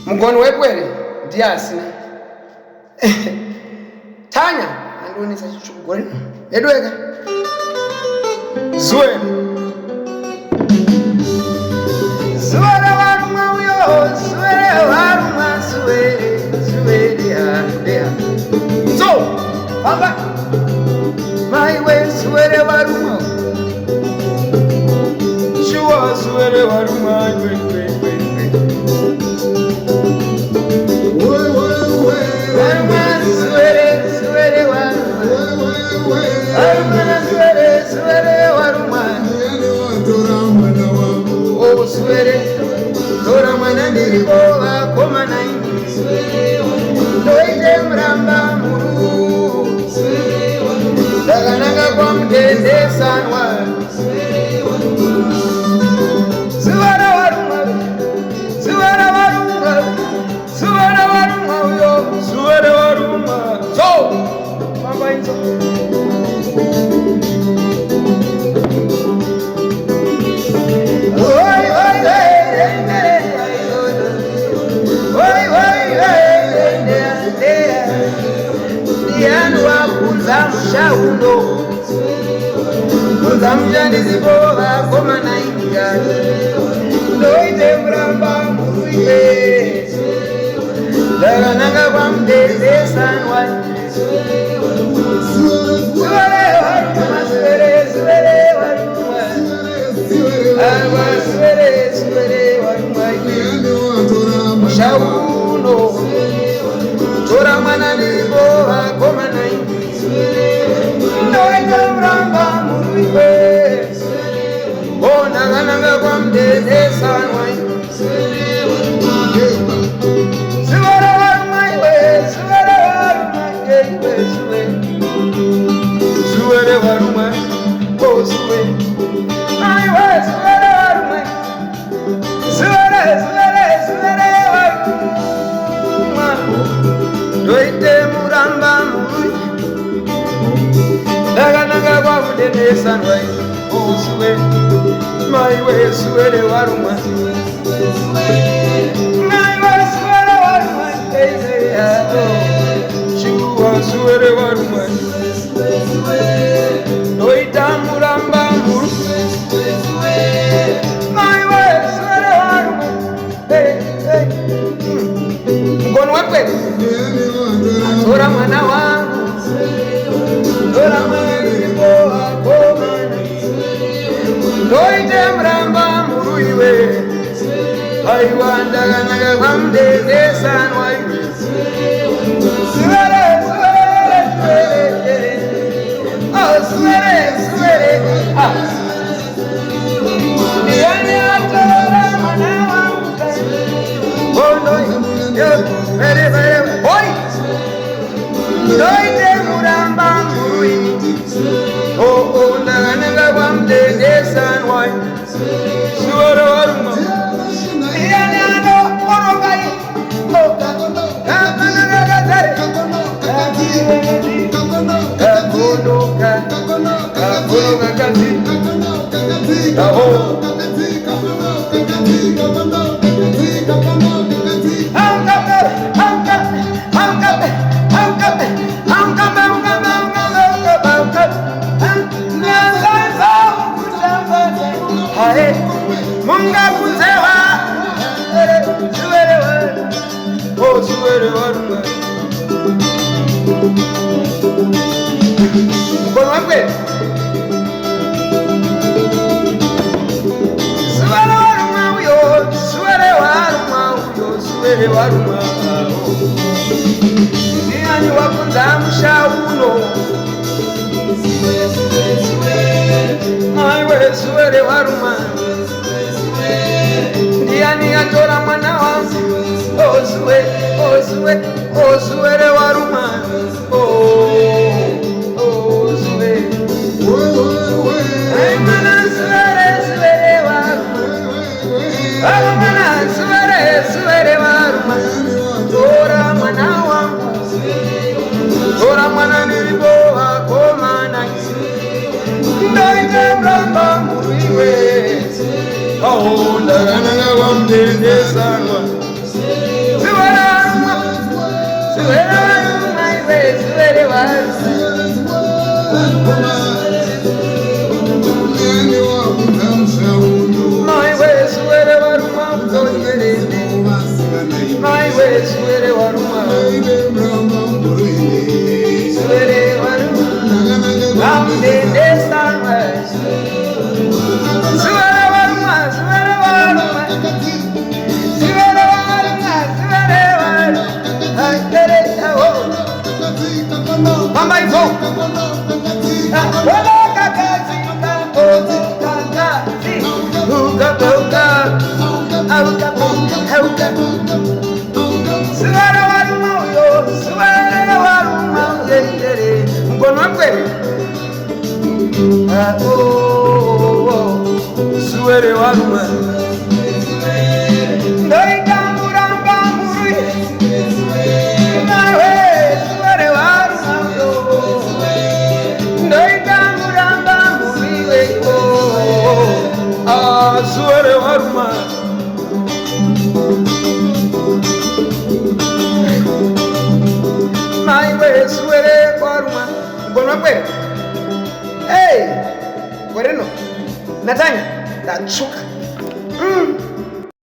Mugoni wepwere ndiye asina. Tanya andionesa chichugore. Veduweka. Ziwere. Ziwere warumwa uyo, ziwere warumwa, ziwere, ziwere ya. So, papa. My way, ziwere warumwa. Shuwa ziwere warumwa, Ziwere, dora mwana niliboa koma na ingi Doide mramba muru Dagananga kwa mdende sanwa Ziwere waruma Ziwere waruma Ziwere waruma uyo Ziwere waruma So Mamba inzo Shauno Zamjani ziboha koma na inga Doide mramba muruibe Dagananga kwa mdeze sanwa Ziwere waruma Ziwere, ziwere waruma Alwa ziwere, ziwere waruma Shauno Tora mwana liboha koma na inga Doide mramba muruibe Dagananga kwa mdeze sanwa Ziwere waruma iwe Ziwere waruma iwe Ziwere waruma Oh ziwere Iwe ziwere waruma Ziwere, ziwere, ziwere waruma Doide mramba muruibe Dagananga kwa mdeze sanwa Oh ziwere My way, ziwere waruma My way, ziwere waruma Chua ziwere waruma Doida muramba muru My way, ziwere waruma Mkono wepwe Tora mwana wangu Tora mwana niliboa komana Doide mramba muruiwe Aiwanda ganaga kwa mdeze sanwa Ziwere, ziwere, ziwere Oh ziwere, ziwere Niyane atora mwana wangu Bono Vere, vere, oi Doide mramba muruiwe Oh, dagananga kwa mdeze sanwa Ziwere waruma Iyane ano orogai Kakonoka kazi Kaho Munga kuzewa Ziwere waruma Oh ziwere waruma Mkono wapwe Ziwere waruma uyo Ziwere waruma uyo Ziwere waruma Niyani wakunza mshauno Maiwe ziwere waruma Niyani atora mwana wangu Oh ziwere, oh ziwere, oh ziwere waruma Oh ziwere Ay mana ziwere, ziwere waruma Ay mana ziwere, ziwere waruma Tora mwana wangu Tora mwana niliboa komana Doide mramba muruiwe Oh dagananga kwa mdeze sanwa Ziwere waruma Hey, Natanya, that choke.